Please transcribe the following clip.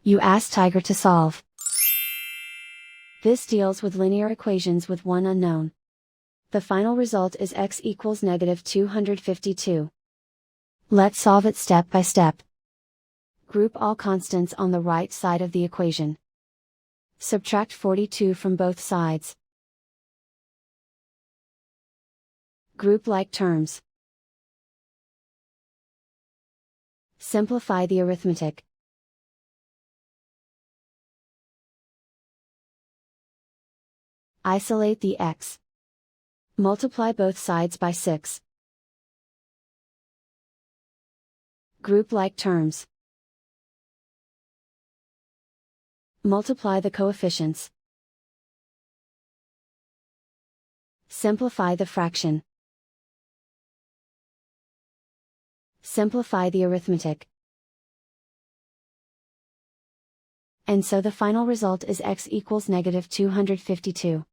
You ask Tiger to solve. This deals with linear equations with one unknown. The final result is x equals -252. Let's solve it step by step. Group all constants on the right side of the equation. Subtract 42 from both sides. Group like terms. Simplify the arithmetic. Isolate the x. Multiply both sides by 6. Group like terms. Multiply the coefficients. Simplify the fraction. Simplify the arithmetic. And so the final result is x equals -252.